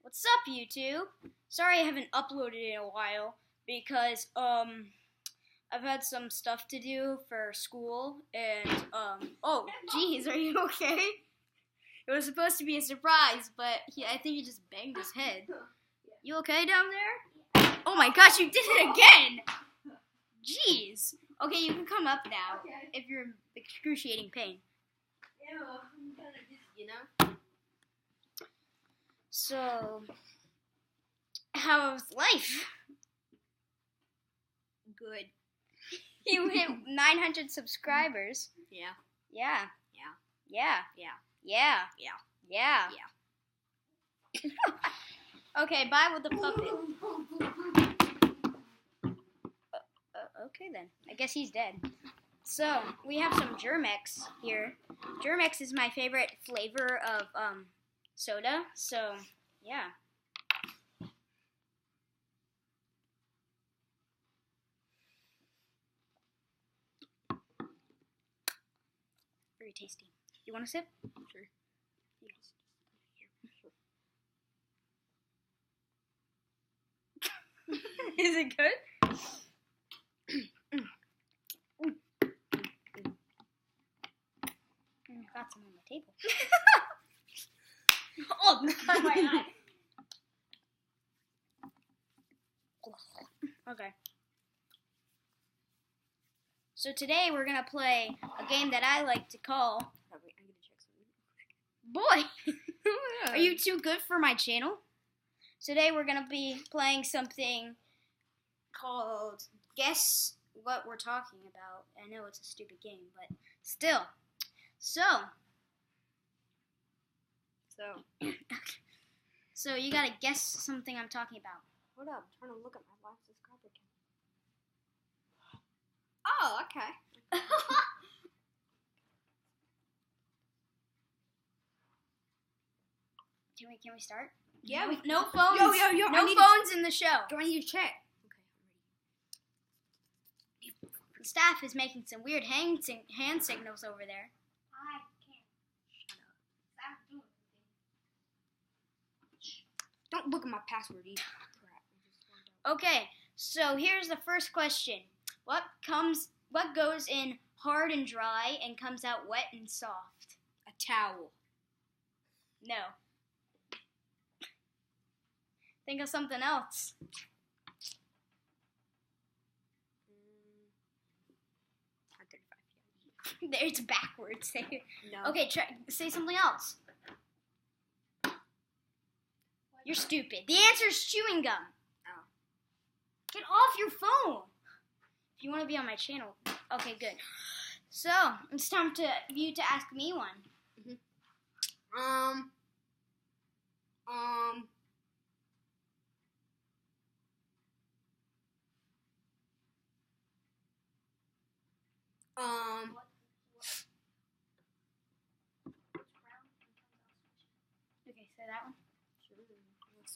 What's up, YouTube? Sorry I haven't uploaded in a while because I've had some stuff to do for school and oh geez, are you okay? It was supposed to be a surprise, but I think he just banged his head. You okay down there? Oh my gosh, you did it again! Jeez. Okay, you can come up now if you're in excruciating pain. Yeah, I'm kind of dizzy, you know? So, how's life? Good. You hit 900 subscribers. Yeah. Yeah. Yeah. Yeah. Yeah. Yeah. Yeah. Yeah. Yeah. Okay, bye with the puppet. Okay then. I guess he's dead. So, we have some Germex here. Germex is my favorite flavor of soda. So, yeah. Very tasty. You want a sip? Sure. Is it good? Got some on the table. Oh, God, my eye. Okay. So today we're gonna play a game that I like to call. Oh, wait, I'm gonna check something. Boy, are you too good for my channel? Today we're gonna be playing something called Guess What We're Talking About. I know it's a stupid game, but still. So you gotta guess something I'm talking about. Hold up, I'm trying to look at my live subscriber count. Oh, okay. Can we start? Yeah. No phones. Yo, no phones in the show. Do I need to check? Okay, I'm ready. The staff is making some weird hand signals over there. I can't. Shut up. I'm doing Don't look at my password either. Crap. I just found out. Okay, so here's the first question. What goes in hard and dry and comes out wet and soft? A towel. No. Think of something else. I'm 35. It's backwards. No. Okay, say something else. You're stupid. The answer is chewing gum. Oh. Get off your phone. If you want to be on my channel. Okay, good. So, it's time for you to ask me one. Okay, say that one. Sure.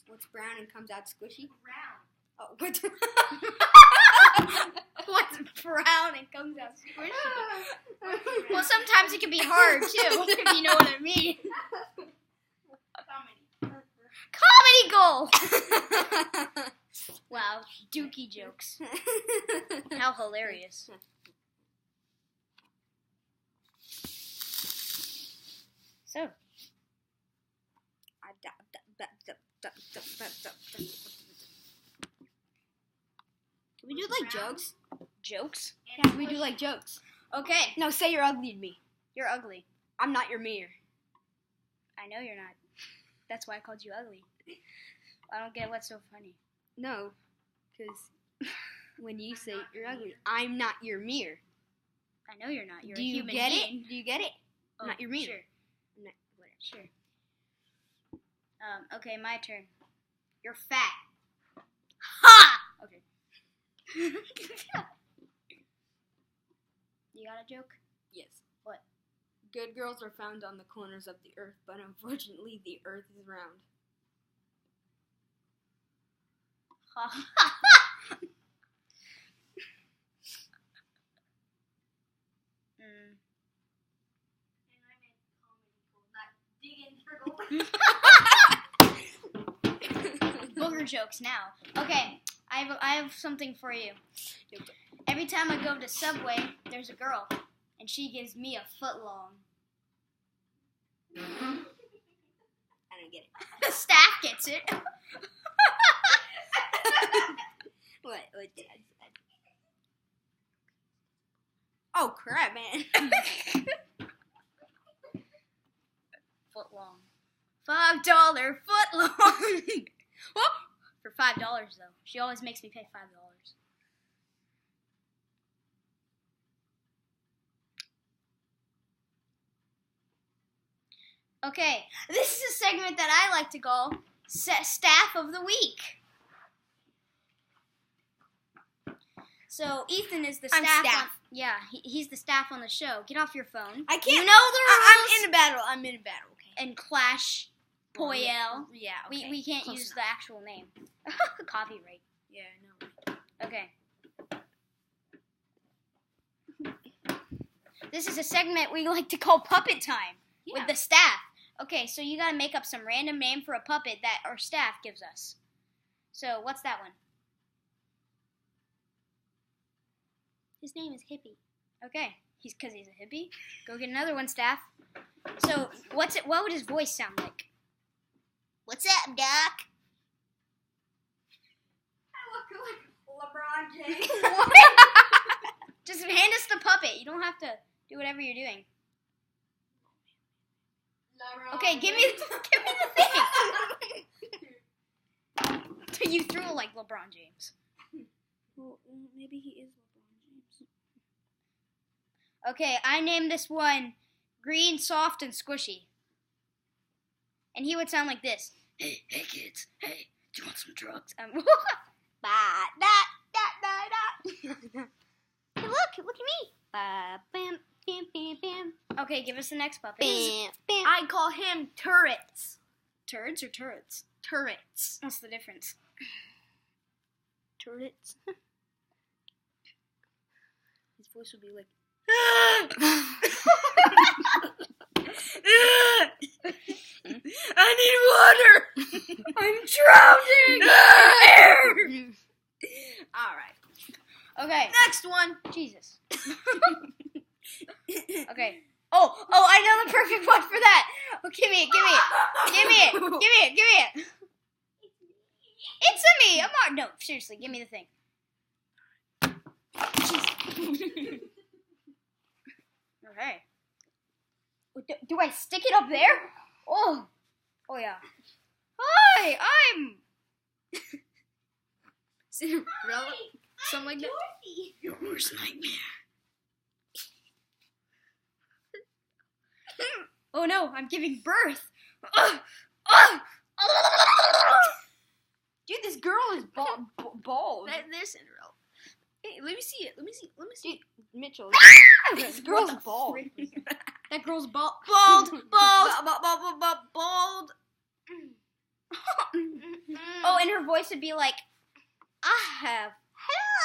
What's brown and comes out squishy? Round. Oh, what's What's brown and comes out squishy? Well, sometimes it can be hard, too, if you know what I mean. Comedy gold! Wow, dookie jokes. How hilarious. So, Can we do like jokes? jokes? Yeah, can we do like jokes? Okay, No, say you're ugly to me. you're ugly. I'm not your mirror. I know you're not. That's why I called you ugly. I don't get what's so funny. No, because when you say you're ugly, I'm not your mirror. I know you're not. You're Do a you human get being. it? Do you get it? Oh, Not your mirror. Sure. No, whatever. Sure. Okay, my turn. You're fat. Ha! Okay. You got a joke? Yes. What? Good girls are found on the corners of the earth, but unfortunately the earth is round. Ha. And I'm in comedy gold, not digging for gold. for jokes now. Okay, I have something for you. Every time I go to Subway, there's a girl, and she gives me a foot long. I don't get it. The staff gets it. What? Oh crap, man. Foot long. $5 foot long. Oh, for $5 though. She always makes me pay $5. Okay, this is a segment that I like to call Staff of the Week. So Ethan is the I'm staff. staff. He's the staff on the show. Get off your phone. I can't. You know the rules. I'm in a battle. Okay. And Clash Royale. Yeah. Okay. We can't Close use enough. the actual name. Copyright. Yeah. No. Okay. This is a segment we like to call Puppet Time with the staff. Okay, so you gotta make up some random name for a puppet that our staff gives us. So what's that one? His name is Hippie. Okay, because he's a hippie. Go get another one, staff. So what would his voice sound like? What's up, Doc? I look like LeBron James. What? Just hand us the puppet. You don't have to do whatever you're doing. Okay, give me the thing. You threw it like LeBron James. Well, maybe he is LeBron James. Okay, I named this one Green, Soft, and Squishy. And he would sound like this. Hey kids. Hey, do you want some drugs? Hey, look at me. Ba, bam, bam, bam, bam. Okay, give us the next puppet. Bam, bam. I call him Turrets. Turds or turrets? Turrets. What's the difference? Turrets. His voice would be like. I need water. I'm drowning. All right. Okay. Next one. Jesus. Okay. Oh, I know the perfect one for that. Oh, give me it. It's a me. I'm not. No, seriously, give me the thing. Okay. Do I stick it up there? Oh yeah. Hi, I'm Cinderella. Something like that. your worst nightmare. Oh no, I'm giving birth. Dude, this girl is bald. There's Cinderella. Hey, let me see it. Dude, Mitchell. This girl's bald. That girl's bald. Bald. Oh, and her voice would be like, I have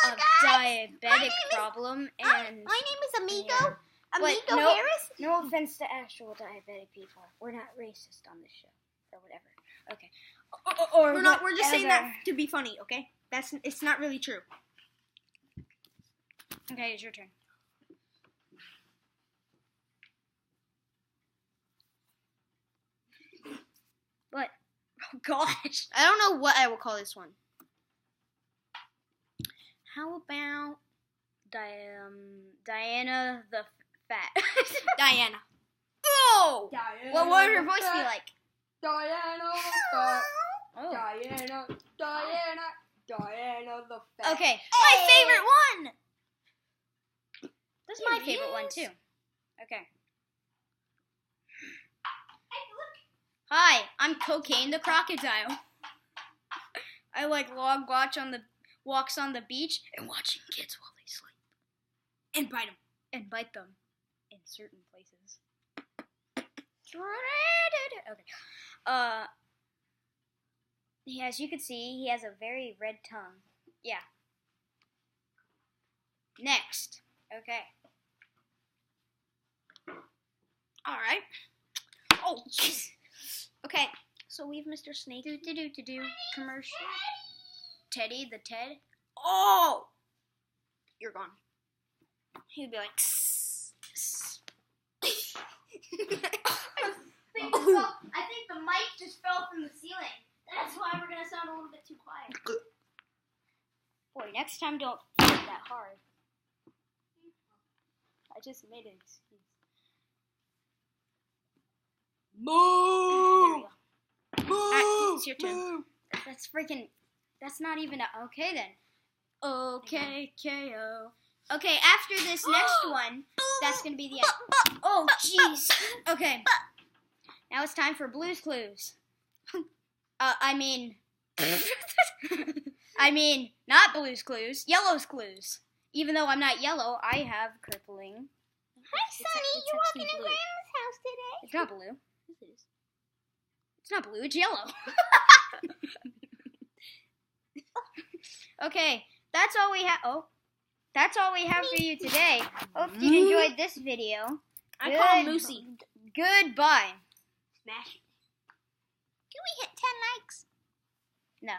a diabetic problem, and my name is Amigo. yeah. Amigo But no- Harris. No offense to actual diabetic people. We're not racist on this show, or whatever. Okay. Or We're not. We're just saying whatever. that to be funny. Okay. It's not really true. Okay, it's your turn. What? Oh gosh. I don't know what I will call this one. How about Diana the Fat? Diana. Oh! Diana. What would her voice be like? Diana. Oh. Diana the Fat. Okay, my favorite one. That's my It favorite one is. too. Okay. Hi, I'm Cocaine the Crocodile. I like walks on the beach and watching kids while they sleep. And bite him. And bite them in certain places. Okay. As you can see, he has a very red tongue. Yeah. Next. Okay. All right. Oh, jeez. Okay. So we have Mr. Snake. Do commercial. Teddy the Ted. Oh! You're gone. He'd be like, I think the mic just fell from the ceiling. That's why we're gonna sound a little bit too quiet. Boy, next time don't hit that hard. I just made an excuse. Moo! There we go. Alright, it's your turn. That's freaking. That's not even a. Okay then. Okay, KO. Okay, after this next one, that's gonna be the end. Oh, jeez. Okay. Now it's time for Blue's Clues. I mean, not Blue's Clues. Yellow's Clues. Even though I'm not yellow, I have crippling. Hi, Sonny. You walking to Grandma's house today? It's not blue. Yes, it is. It's not blue. It's yellow. Okay, that's all we have. Oh, that's all we have for you today. Hope you enjoyed this video. I call him Moosey. Goodbye. Smash. Can we hit 10 likes? No.